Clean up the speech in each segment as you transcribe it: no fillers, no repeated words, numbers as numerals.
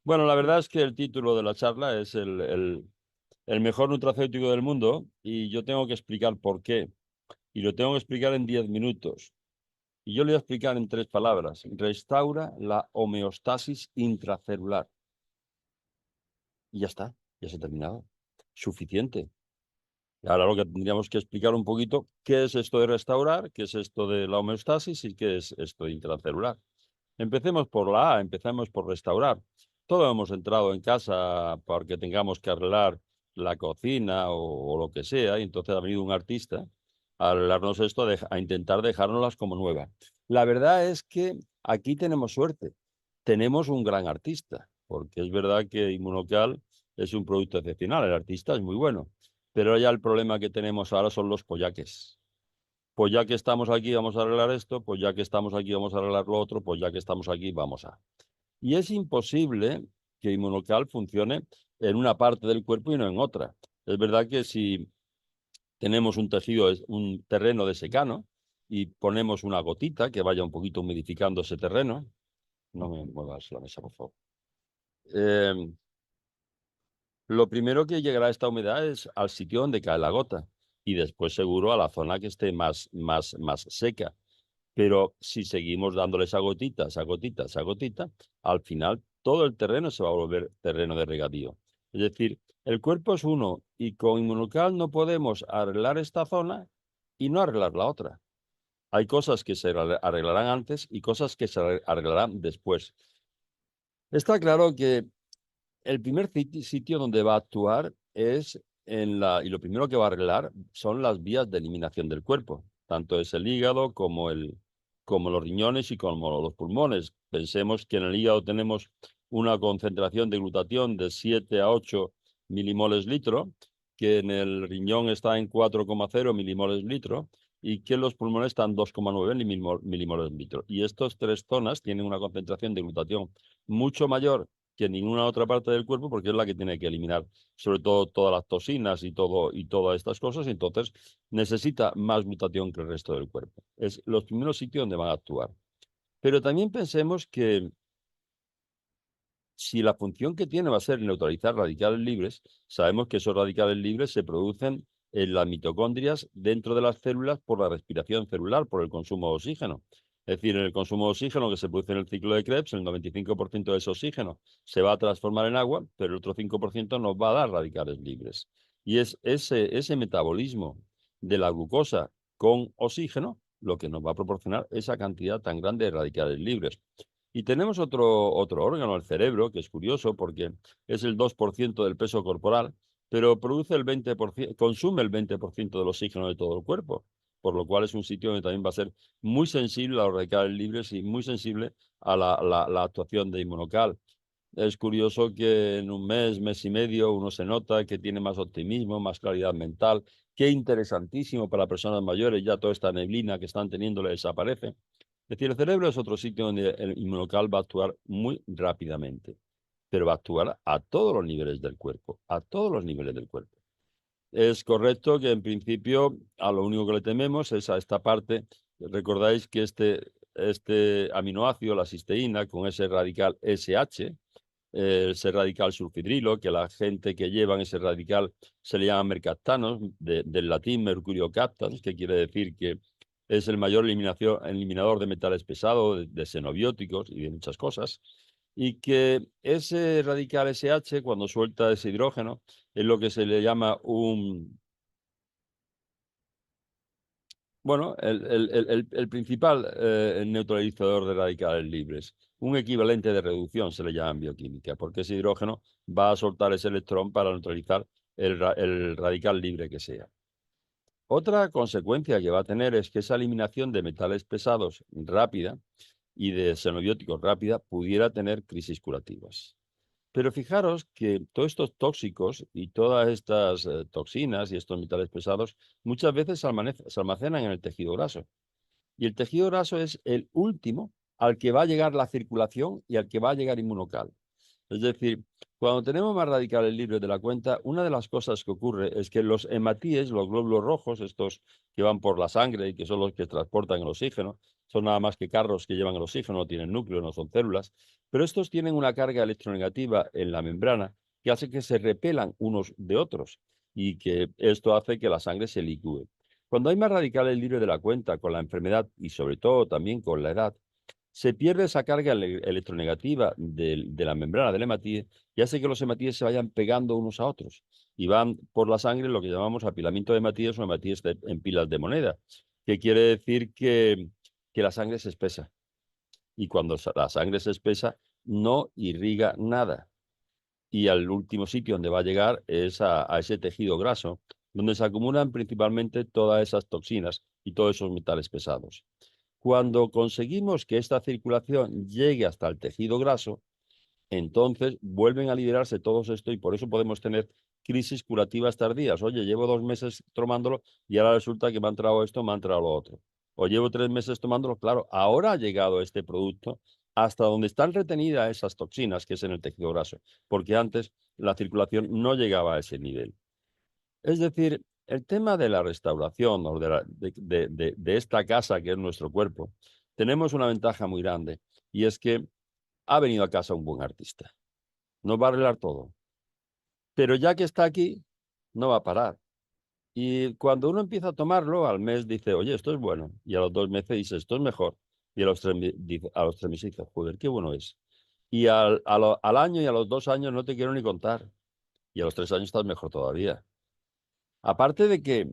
Bueno, la verdad es que el título de la charla es el mejor nutracéutico del mundo y yo tengo que explicar por qué. Y lo tengo que explicar en 10 minutos. Y yo lo voy a explicar en 3 palabras. Restaura la homeostasis intracelular. Y ya está, ya se ha terminado. Suficiente. Y ahora lo que tendríamos que explicar un poquito qué es esto de restaurar, qué es esto de la homeostasis y qué es esto de intracelular. Empecemos por la A, empecemos por restaurar. Todos hemos entrado en casa porque tengamos que arreglar la cocina o lo que sea, y entonces ha venido un artista a arreglarnos esto, a intentar dejárnoslas como nuevas. La verdad es que aquí tenemos suerte. Tenemos un gran artista, porque es verdad que Inmunocal es un producto excepcional, el artista es muy bueno, pero ya el problema que tenemos ahora son los pollaques. Pues ya que estamos aquí, vamos a arreglar esto, pues ya que estamos aquí, vamos a arreglar lo otro, pues ya que estamos aquí, vamos a. Y es imposible que Inmunocal funcione en una parte del cuerpo y no en otra. Es verdad que si tenemos un tejido, un terreno de secano y ponemos una gotita que vaya un poquito humidificando ese terreno, no me muevas la mesa, por favor. Eh, lo primero que llegará a esta humedad es al sitio donde cae la gota y después seguro a la zona que esté más seca. Pero si seguimos dándole esa gotita, esa gotita, esa gotita, al final todo el terreno se va a volver terreno de regadío. Es decir, el cuerpo es uno y con Inmunocal no podemos arreglar esta zona y no arreglar la otra. Hay cosas que se arreglarán antes y cosas que se arreglarán después. Está claro que el primer sitio donde va a actuar es y lo primero que va a arreglar son las vías de eliminación del cuerpo. Tanto es el hígado como los riñones y como los pulmones. Pensemos que en el hígado tenemos una concentración de glutatión de 7 a 8 milimoles litro, que en el riñón está en 4,0 milimoles litro y que en los pulmones están 2,9 milimoles litro. Y estas 3 zonas tienen una concentración de glutatión mucho mayor que en ninguna otra parte del cuerpo, porque es la que tiene que eliminar, sobre todo todas las toxinas y todas estas cosas, entonces necesita más glutatión que el resto del cuerpo. Es los primeros sitios donde van a actuar. Pero también pensemos que si la función que tiene va a ser neutralizar radicales libres, sabemos que esos radicales libres se producen en las mitocondrias dentro de las células por la respiración celular, por el consumo de oxígeno. Es decir, en el consumo de oxígeno que se produce en el ciclo de Krebs, el 95% de ese oxígeno se va a transformar en agua, pero el otro 5% nos va a dar radicales libres. Y es ese metabolismo de la glucosa con oxígeno lo que nos va a proporcionar esa cantidad tan grande de radicales libres. Y tenemos otro órgano, el cerebro, que es curioso porque es el 2% del peso corporal, pero produce el 20%, consume el 20% del oxígeno de todo el cuerpo, por lo cual es un sitio donde también va a ser muy sensible a los radicales libres y muy sensible a la actuación de Inmunocal. Es curioso que en un mes y medio, uno se nota que tiene más optimismo, más claridad mental. Qué interesantísimo para personas mayores, ya toda esta neblina que están teniendo le desaparece. Es decir, el cerebro es otro sitio donde el inmunocal va a actuar muy rápidamente, pero va a actuar a todos los niveles del cuerpo, a todos los niveles del cuerpo. Es correcto que en principio a lo único que le tememos es a esta parte. Recordáis que este aminoácido, la cisteína, con ese radical SH, ese radical sulfidrilo, que la gente que llevan ese radical se le llama mercaptanos, del latín mercurio captans, que quiere decir que es el mayor eliminador de metales pesados, de xenobióticos y de muchas cosas, y que ese radical SH, cuando suelta ese hidrógeno, es lo que se le llama bueno, el principal neutralizador de radicales libres, un equivalente de reducción se le llama en bioquímica, porque ese hidrógeno va a soltar ese electrón para neutralizar el radical libre que sea. Otra consecuencia que va a tener es que esa eliminación de metales pesados rápida y de xenobióticos rápida pudiera tener crisis curativas. Pero fijaros que todos estos tóxicos y todas estas toxinas y estos metales pesados muchas veces se almacenan en el tejido graso. Y el tejido graso es el último al que va a llegar la circulación y al que va a llegar inmunocal. Es decir, cuando tenemos más radicales libres de la cuenta, una de las cosas que ocurre es que los hematíes, los glóbulos rojos, estos que van por la sangre y que son los que transportan el oxígeno, son nada más que carros que llevan el oxígeno, no tienen núcleo, no son células, pero estos tienen una carga electronegativa en la membrana que hace que se repelan unos de otros y que esto hace que la sangre se licúe. Cuando hay más radicales libres de la cuenta con la enfermedad y sobre todo también con la edad, se pierde esa carga electronegativa de la membrana del hematíes y hace que los hematíes se vayan pegando unos a otros y van por la sangre lo que llamamos apilamiento de hematíes o hematíes en pilas de moneda, que quiere decir que la sangre se espesa y cuando la sangre se espesa no irriga nada y al último sitio donde va a llegar es a ese tejido graso, donde se acumulan principalmente todas esas toxinas y todos esos metales pesados. Cuando conseguimos que esta circulación llegue hasta el tejido graso, entonces vuelven a liberarse todos esto y por eso podemos tener crisis curativas tardías. Oye, llevo 2 meses tomándolo y ahora resulta que me ha entrado esto, me ha entrado lo otro. O llevo 3 meses tomándolo, claro, ahora ha llegado este producto hasta donde están retenidas esas toxinas, que es en el tejido graso, porque antes la circulación no llegaba a ese nivel. Es decir, el tema de la restauración o de esta casa que es nuestro cuerpo, tenemos una ventaja muy grande y es que ha venido a casa un buen artista. Nos va a arreglar todo. Pero ya que está aquí, no va a parar. Y cuando uno empieza a tomarlo, al mes dice, oye, esto es bueno. Y a los 2 meses dice, esto es mejor. Y a los 3 meses dice, joder, qué bueno es. Y al año y a los 2 años no te quiero ni contar. Y a los 3 años estás mejor todavía. Aparte de que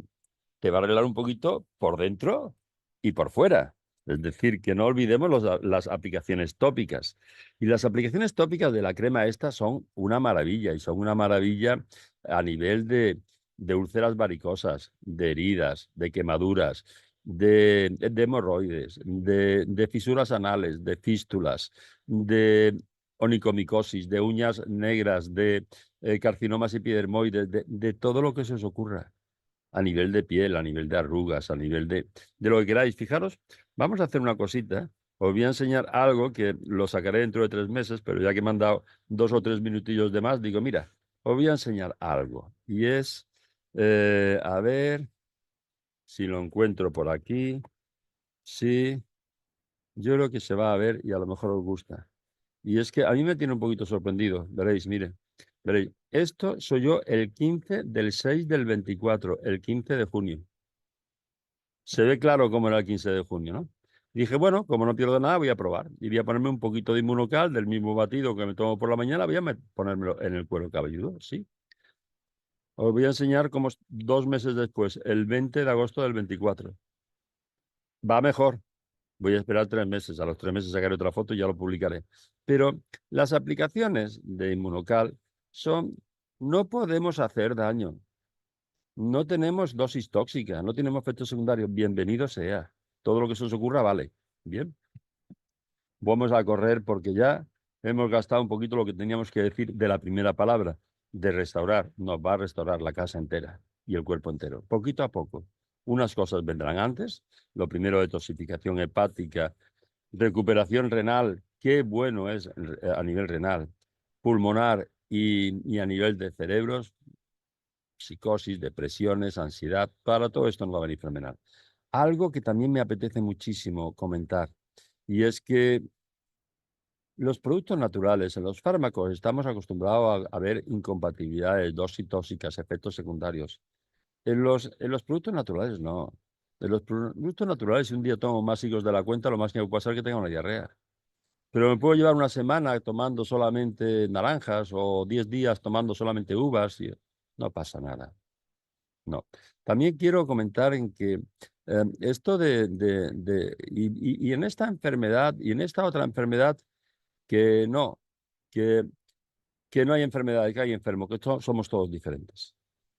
te va a arreglar un poquito por dentro y por fuera. Es decir, que no olvidemos las aplicaciones tópicas. Y las aplicaciones tópicas de la crema esta son una maravilla y son una maravilla a nivel de úlceras varicosas, de heridas, de quemaduras, de hemorroides, de fisuras anales, de fístulas, de onicomicosis, de uñas negras, de carcinomas epidermoides, de todo lo que se os ocurra a nivel de piel, a nivel de arrugas, a nivel de lo que queráis. Fijaros, vamos a hacer una cosita. Os voy a enseñar algo que lo sacaré dentro de 3 meses, pero ya que me han dado 2 o 3 minutillos de más, digo, mira, os voy a enseñar algo. Y es, a ver si lo encuentro por aquí. Sí, yo creo que se va a ver y a lo mejor os gusta. Y es que a mí me tiene un poquito sorprendido. Veréis, mire. Veréis, esto soy yo el 15 del 6 del 24, el 15 de junio. Se ve claro cómo era el 15 de junio, ¿no? Dije, bueno, como no pierdo nada, voy a probar. Y voy a ponerme un poquito de Inmunocal del mismo batido que me tomo por la mañana, voy a ponérmelo en el cuero cabelludo, sí. Os voy a enseñar cómo 2 meses después, el 20 de agosto del 24. Va mejor. Voy a esperar 3 meses. A los 3 meses sacaré otra foto y ya lo publicaré. Pero las aplicaciones de Inmunocal son, no podemos hacer daño. No tenemos dosis tóxica, no tenemos efectos secundarios. Bienvenido sea. Todo lo que se os ocurra vale. Bien. Vamos a correr porque ya hemos gastado un poquito lo que teníamos que decir de la primera palabra, de restaurar. Nos va a restaurar la casa entera y el cuerpo entero, poquito a poco. Unas cosas vendrán antes. Lo primero, detoxificación hepática, recuperación renal. Qué bueno es a nivel renal, pulmonar y a nivel de cerebros, psicosis, depresiones, ansiedad. Para todo esto nos va a venir fenomenal. Algo que también me apetece muchísimo comentar, y es que los productos naturales, en los fármacos, estamos acostumbrados a ver incompatibilidades, dosis tóxicas, efectos secundarios. En los productos naturales, no. En los productos naturales, si un día tomo más higos de la cuenta, lo más que me puede pasar es que tenga una diarrea. Pero me puedo llevar una semana tomando solamente naranjas o 10 días tomando solamente uvas y no pasa nada. No. También quiero comentar en que esto y en esta enfermedad y en esta otra enfermedad, que no, que, que no hay enfermedad, que hay enfermo, que somos todos diferentes.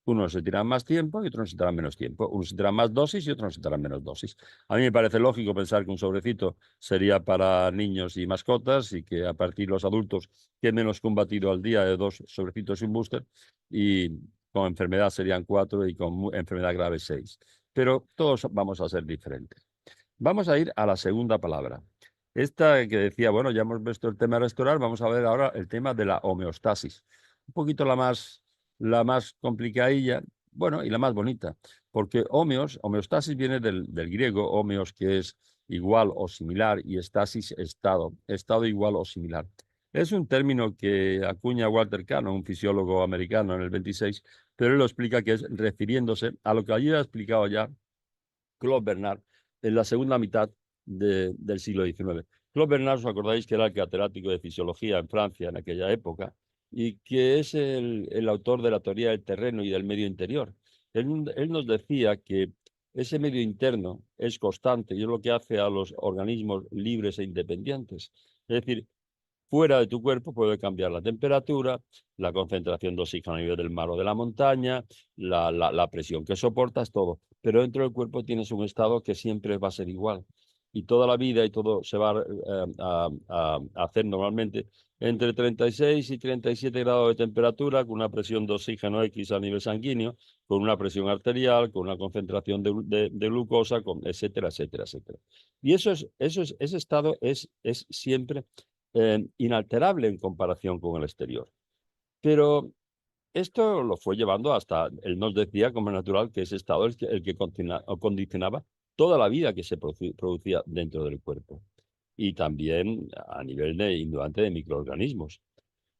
Unos se tiran más tiempo y otros se tiran menos tiempo. Unos se tiran más dosis y otros se tiran menos dosis. A mí me parece lógico pensar que un sobrecito sería para niños y mascotas y que a partir de los adultos que menos que un batido al día de 2 sobrecitos y un booster y con enfermedad serían 4 y con enfermedad grave 6. Pero todos vamos a ser diferentes. Vamos a ir a la segunda palabra. Esta que decía, bueno, ya hemos visto el tema de restaurar, vamos a ver ahora el tema de la homeostasis. Un poquito la más complicadilla, bueno, y la más bonita, porque homeostasis viene del griego, homeos, que es igual o similar y estasis estado, estado igual o similar. Es un término que acuña Walter Cannon, un fisiólogo americano en el 26, pero él lo explica que es refiriéndose a lo que allí ha explicado ya Claude Bernard en la segunda mitad del siglo XIX. Claude Bernard, os acordáis que era el catedrático de fisiología en Francia en aquella época y que es el autor de la teoría del terreno y del medio interior. Él nos decía que ese medio interno es constante y es lo que hace a los organismos libres e independientes. Es decir, fuera de tu cuerpo puede cambiar la temperatura, la concentración de oxígeno a nivel del mar o de la montaña, la presión que soportas, todo. Pero dentro del cuerpo tienes un estado que siempre va a ser igual. Y toda la vida y todo se va a hacer normalmente entre 36 y 37 grados de temperatura, con una presión de oxígeno X a nivel sanguíneo, con una presión arterial, con una concentración de glucosa, etcétera, etcétera, etcétera. Y ese estado es siempre inalterable en comparación con el exterior. Pero esto lo fue llevando hasta, él nos decía como natural que ese estado es el que condicionaba toda la vida que se producía dentro del cuerpo y también a nivel de indudante de microorganismos.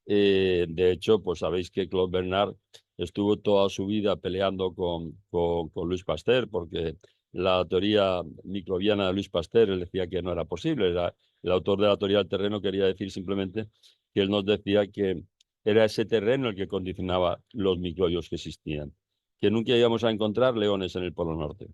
De hecho, pues sabéis que Claude Bernard estuvo toda su vida peleando con Louis Pasteur porque la teoría microbiana de Louis Pasteur él decía que no era posible. El autor de la teoría del terreno quería decir simplemente que él nos decía que era ese terreno el que condicionaba los microbios que existían, que nunca íbamos a encontrar leones en el Polo Norte.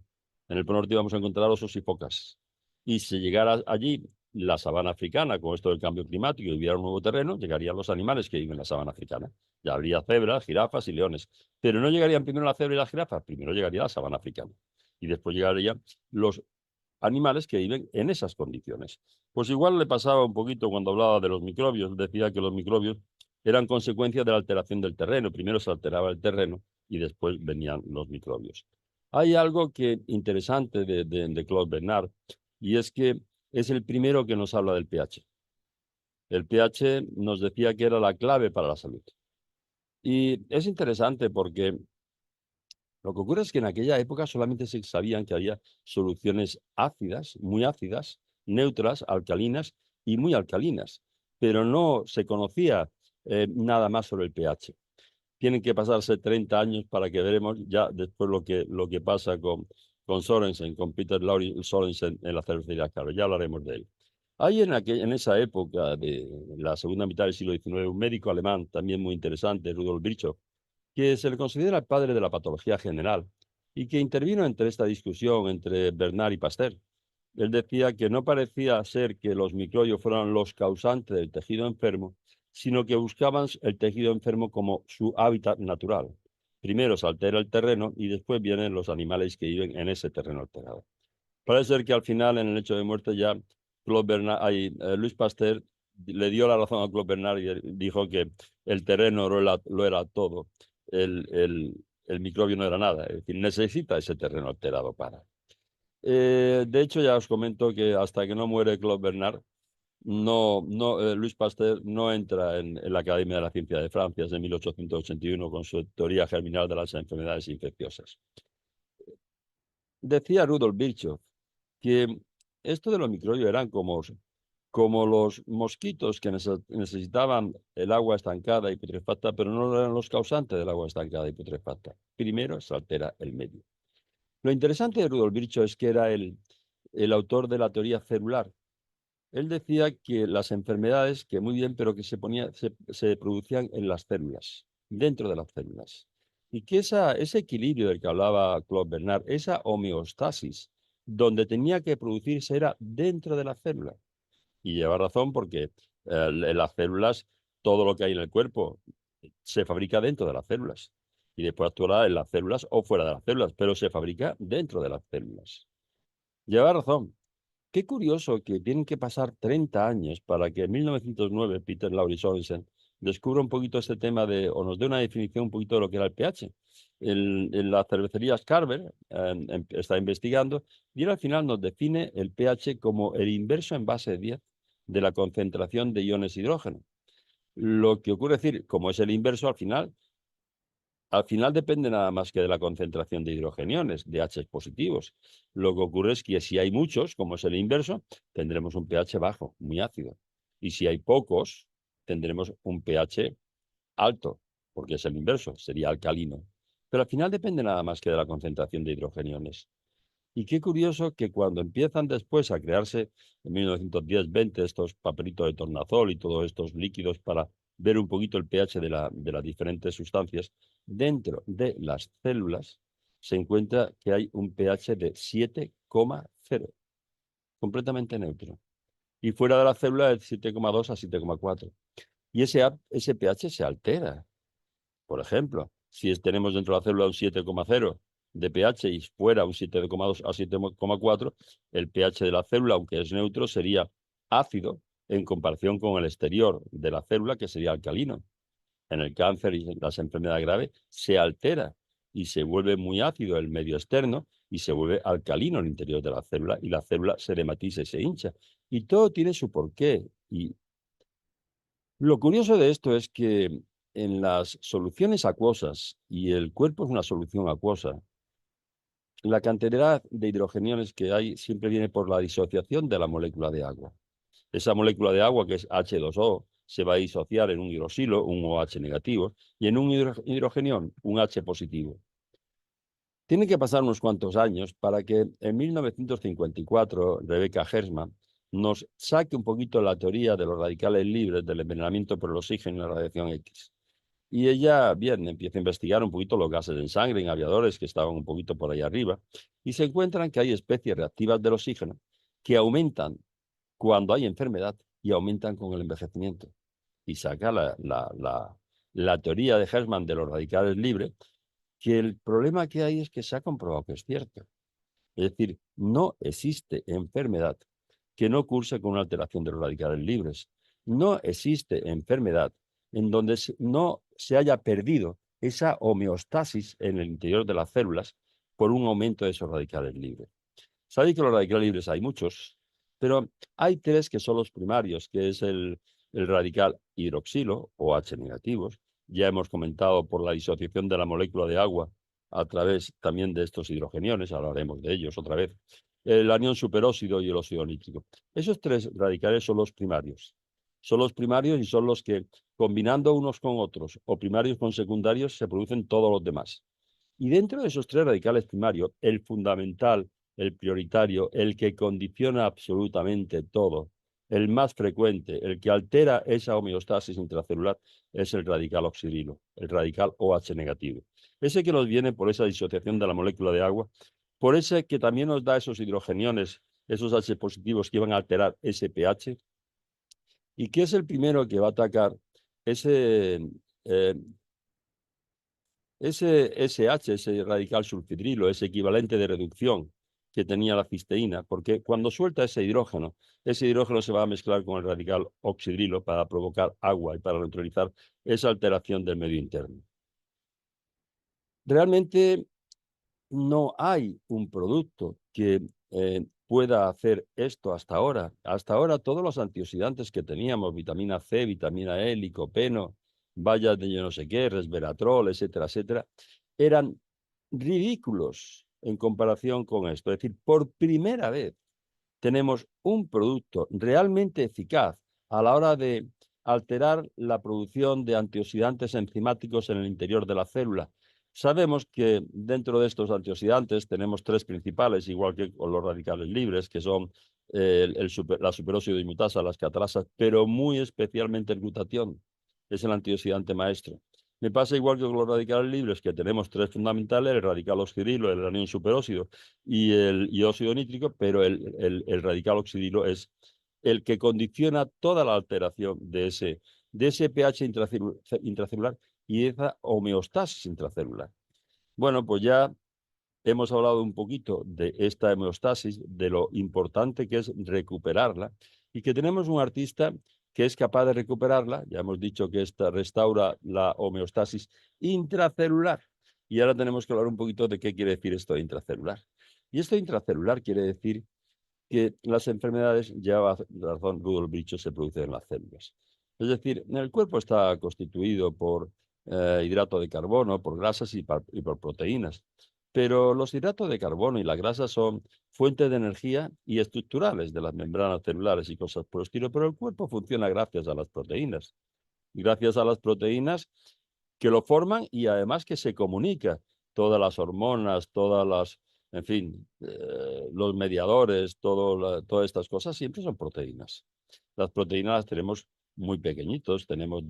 En el Polo Norte íbamos a encontrar osos y focas. Y si llegara allí la sabana africana, con esto del cambio climático y hubiera un nuevo terreno, llegarían los animales que viven en la sabana africana. Ya habría cebras, jirafas y leones. Pero no llegarían primero la cebra y la jirafa, primero llegaría la sabana africana. Y después llegarían los animales que viven en esas condiciones. Pues igual le pasaba un poquito cuando hablaba de los microbios, decía que los microbios eran consecuencia de la alteración del terreno. Primero se alteraba el terreno y después venían los microbios. Hay algo que interesante de Claude Bernard y es que es el primero que nos habla del pH. El pH nos decía que era la clave para la salud. Y es interesante porque lo que ocurre es que en aquella época solamente se sabían que había soluciones ácidas, muy ácidas, neutras, alcalinas y muy alcalinas, pero no se conocía nada más sobre el pH. Tienen que pasarse 30 años para que veremos ya después lo que pasa con Sorensen, con Peter Laurie Sorensen en la cervecería Caro. Ya hablaremos de él. Hay en esa época de la segunda mitad del siglo XIX un médico alemán también muy interesante, Rudolf Virchow, que se le considera el padre de la patología general y que intervino entre esta discusión entre Bernard y Pasteur. Él decía que no parecía ser que los microbios fueran los causantes del tejido enfermo, sino que buscaban el tejido enfermo como su hábitat natural. Primero se altera el terreno y después vienen los animales que viven en ese terreno alterado. Parece ser que al final, en el hecho de muerte, ya Louis Pasteur le dio la razón a Claude Bernard y dijo que el terreno lo era todo, el microbio no era nada, es decir, necesita ese terreno alterado para. De hecho, ya os comento que hasta que no muere Claude Bernard, Louis Pasteur no entra en la Academia de la Ciencia de Francia desde 1881 con su teoría germinal de las enfermedades infecciosas. Decía Rudolf Virchow que esto de los microbios eran como los mosquitos que necesitaban el agua estancada y putrefacta, pero no eran los causantes del agua estancada y putrefacta. Primero se altera el medio. Lo interesante de Rudolf Virchow es que era el autor de la teoría celular. Él decía que las enfermedades, que muy bien, pero que se producían en las células, dentro de las células. Y que ese equilibrio del que hablaba Claude Bernard, esa homeostasis, donde tenía que producirse era dentro de la célula. Y lleva razón porque en las células, todo lo que hay en el cuerpo se fabrica dentro de las células. Y después actuará en las células o fuera de las células, pero se fabrica dentro de las células. Lleva razón. Qué curioso que tienen que pasar 30 años para que en 1909 Peter Laurie Sorensen descubra un poquito este tema o nos dé una definición un poquito de lo que era el pH. En las cervecerías Carver está investigando y él al final nos define el pH como el inverso en base de 10 de la concentración de iones hidrógeno. Lo que ocurre es decir, como es el inverso al final, al final depende nada más que de la concentración de hidrogeniones, de H positivos. Lo que ocurre es que si hay muchos, como es el inverso, tendremos un pH bajo, muy ácido. Y si hay pocos, tendremos un pH alto, porque es el inverso, sería alcalino. Pero al final depende nada más que de la concentración de hidrogeniones. Y qué curioso que cuando empiezan después a crearse en 1910-20 estos papelitos de tornasol y todos estos líquidos para ver un poquito el pH de las diferentes sustancias, dentro de las células se encuentra que hay un pH de 7,0, completamente neutro. Y fuera de la célula es 7,2 a 7,4. Y ese pH se altera. Por ejemplo, si tenemos dentro de la célula un 7,0 de pH y fuera un 7,2 a 7,4, el pH de la célula, aunque es neutro, sería ácido en comparación con el exterior de la célula, que sería alcalino. En el cáncer y en las enfermedades graves se altera y se vuelve muy ácido el medio externo y se vuelve alcalino el interior de la célula y la célula se dematiza y se hincha. Y todo tiene su porqué. Y lo curioso de esto es que en las soluciones acuosas, y el cuerpo es una solución acuosa, la cantidad de hidrogeniones que hay siempre viene por la disociación de la molécula de agua. Esa molécula de agua, que es H2O, se va a disociar en un hidroxilo, un OH negativo, y en un hidrogenión, un H positivo. Tiene que pasar unos cuantos años para que en 1954 Rebecca Hersman nos saque un poquito la teoría de los radicales libres del envenenamiento por el oxígeno y la radiación X. Y ella, bien, empieza a investigar un poquito los gases en sangre, en aviadores que estaban un poquito por ahí arriba, y se encuentran que hay especies reactivas del oxígeno que aumentan cuando hay enfermedad y aumentan con el envejecimiento. Y saca la teoría de Hersman de los radicales libres, que el problema que hay es que se ha comprobado que es cierto. Es decir, no existe enfermedad que no curse con una alteración de los radicales libres. No existe enfermedad en donde no se haya perdido esa homeostasis en el interior de las células por un aumento de esos radicales libres. Sabéis que los radicales libres hay muchos, pero hay tres que son los primarios, que es el radical hidroxilo o H negativos. Ya hemos comentado por la disociación de la molécula de agua a través también de estos hidrogeniones, hablaremos de ellos otra vez, el anión superóxido y el óxido nítrico. Esos tres radicales son los primarios. Son los primarios y son los que, combinando unos con otros o primarios con secundarios, se producen todos los demás. Y dentro de esos tres radicales primarios, el fundamental, el prioritario, el que condiciona absolutamente todo, el más frecuente, el que altera esa homeostasis intracelular, es el radical oxidrilo, el radical OH negativo. Ese que nos viene por esa disociación de la molécula de agua, por ese que también nos da esos hidrogeniones, esos H positivos que van a alterar ese pH, y que es el primero que va a atacar ese eh, ese SH, ese radical sulfidrilo, ese equivalente de reducción que tenía la cisteína, porque cuando suelta ese hidrógeno se va a mezclar con el radical oxidrilo para provocar agua y para neutralizar esa alteración del medio interno. Realmente no hay un producto que pueda hacer esto hasta ahora. Hasta ahora todos los antioxidantes que teníamos, vitamina C, vitamina E, licopeno, bayas de yo no sé qué, resveratrol, etcétera, etcétera, eran ridículos en comparación con esto. Es decir, por primera vez tenemos un producto realmente eficaz a la hora de alterar la producción de antioxidantes enzimáticos en el interior de la célula. Sabemos que dentro de estos antioxidantes tenemos tres principales, igual que con los radicales libres, que son la superóxido dismutasa, las catrasas, pero muy especialmente el glutatión, es el antioxidante maestro. Me pasa igual que con los radicales libres, que tenemos tres fundamentales, el radical oxidrilo, el anión superóxido y el óxido nítrico, pero el radical oxidilo es el que condiciona toda la alteración de ese pH intracelular y esa homeostasis intracelular. Bueno, pues ya hemos hablado un poquito de esta homeostasis, de lo importante que es recuperarla y que tenemos un artista que es capaz de recuperarla. Ya hemos dicho que esta restaura la homeostasis intracelular. Y ahora tenemos que hablar un poquito de qué quiere decir esto de intracelular. Y esto intracelular quiere decir que las enfermedades, lleva razón Rudolf Virchow, se producen en las células. Es decir, el cuerpo está constituido por hidrato de carbono, por grasas y por proteínas. Pero los hidratos de carbono y las grasas son fuentes de energía y estructurales de las membranas celulares y cosas por el estilo, pero el cuerpo funciona gracias a las proteínas. Gracias a las proteínas que lo forman y además que se comunica. Todas las hormonas, todas las, en fin, los mediadores, todas estas cosas siempre son proteínas. Las proteínas las tenemos muy pequeñitos, tenemos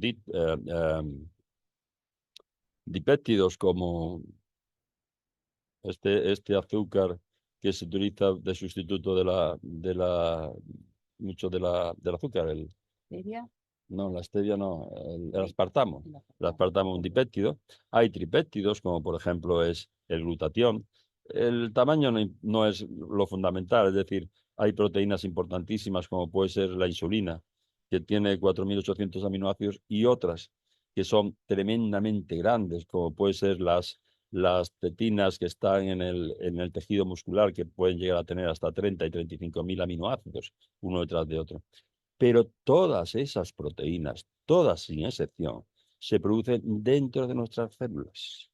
dipéptidos como este azúcar que se utiliza de sustituto mucho del azúcar, ¿Stevia? no, la stevia no, el aspartamo. El aspartamo es un dipéptido. Hay tripéptidos, como por ejemplo es el glutatión. El tamaño no es lo fundamental, es decir, hay proteínas importantísimas como puede ser la insulina, que tiene 4.800 aminoácidos, y otras que son tremendamente grandes, como puede ser las tetinas que están en el tejido muscular, que pueden llegar a tener hasta 30 y 35.000 aminoácidos, uno detrás de otro. Pero todas esas proteínas, todas sin excepción, se producen dentro de nuestras células.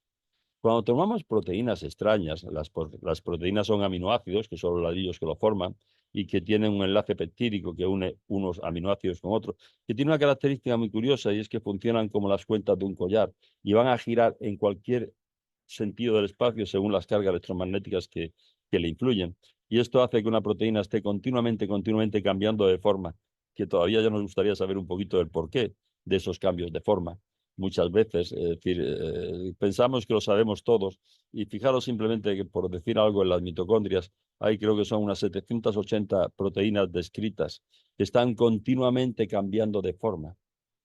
Cuando tomamos proteínas extrañas, las proteínas son aminoácidos, que son los ladrillos que lo forman, y que tienen un enlace peptídico que une unos aminoácidos con otros, que tiene una característica muy curiosa, y es que funcionan como las cuentas de un collar y van a girar en cualquier sentido del espacio según las cargas electromagnéticas que le influyen. Y esto hace que una proteína esté continuamente cambiando de forma, que todavía ya nos gustaría saber un poquito del porqué de esos cambios de forma. Muchas veces, es decir, pensamos que lo sabemos todos, y fijaros simplemente que, por decir algo, en las mitocondrias hay, creo que son unas 780 proteínas descritas que están continuamente cambiando de forma.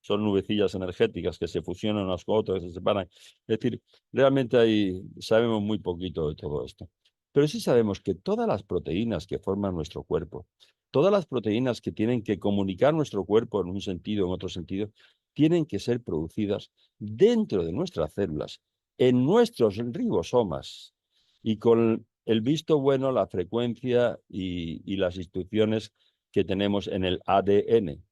Son nubecillas energéticas que se fusionan unas con otras, que se separan. Es decir, realmente sabemos muy poquito de todo esto. Pero sí sabemos que todas las proteínas que forman nuestro cuerpo, todas las proteínas que tienen que comunicar nuestro cuerpo en un sentido o en otro sentido, tienen que ser producidas dentro de nuestras células, en nuestros ribosomas, y con el visto bueno, la frecuencia y las instrucciones que tenemos en el ADN.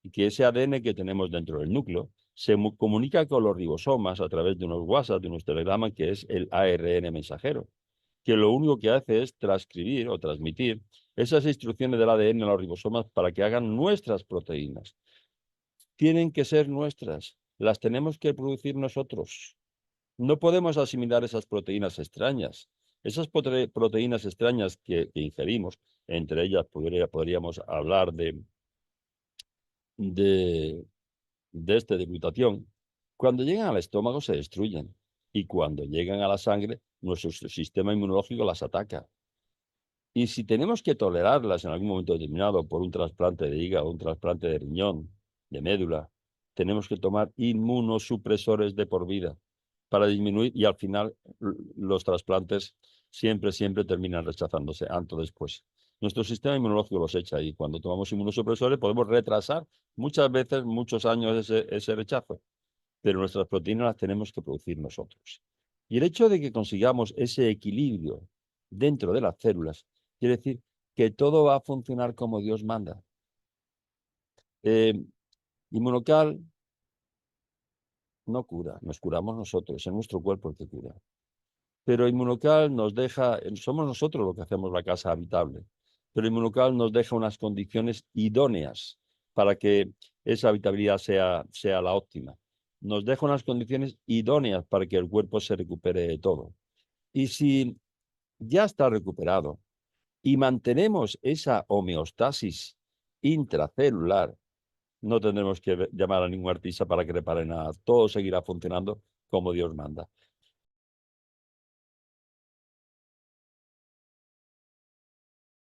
Y que ese ADN que tenemos dentro del núcleo se comunica con los ribosomas a través de unos WhatsApp, de unos telegramas, que es el ARN mensajero, que lo único que hace es transcribir o transmitir esas instrucciones del ADN a los ribosomas para que hagan nuestras proteínas. Tienen que ser nuestras, las tenemos que producir nosotros. No podemos asimilar esas proteínas extrañas. Esas proteínas extrañas que ingerimos, entre ellas podríamos hablar de de glutatión, cuando llegan al estómago se destruyen, y cuando llegan a la sangre, nuestro sistema inmunológico las ataca. Y si tenemos que tolerarlas en algún momento determinado por un trasplante de hígado, un trasplante de riñón, de médula, tenemos que tomar inmunosupresores de por vida para disminuir, y al final los trasplantes siempre terminan rechazándose antes o después. Nuestro sistema inmunológico los echa, y cuando tomamos inmunosupresores podemos retrasar muchas veces, muchos años ese rechazo, pero nuestras proteínas las tenemos que producir nosotros. Y el hecho de que consigamos ese equilibrio dentro de las células quiere decir que todo va a funcionar como Dios manda. Inmunocal no cura, nos curamos nosotros, es nuestro cuerpo el que cura. Pero Inmunocal nos deja, somos nosotros los que hacemos la casa habitable, pero Inmunocal nos deja unas condiciones idóneas para que esa habitabilidad sea la óptima. Nos deja unas condiciones idóneas para que el cuerpo se recupere de todo. Y si ya está recuperado y mantenemos esa homeostasis intracelular, no tendremos que llamar a ningún artista para que repare nada. Todo seguirá funcionando como Dios manda.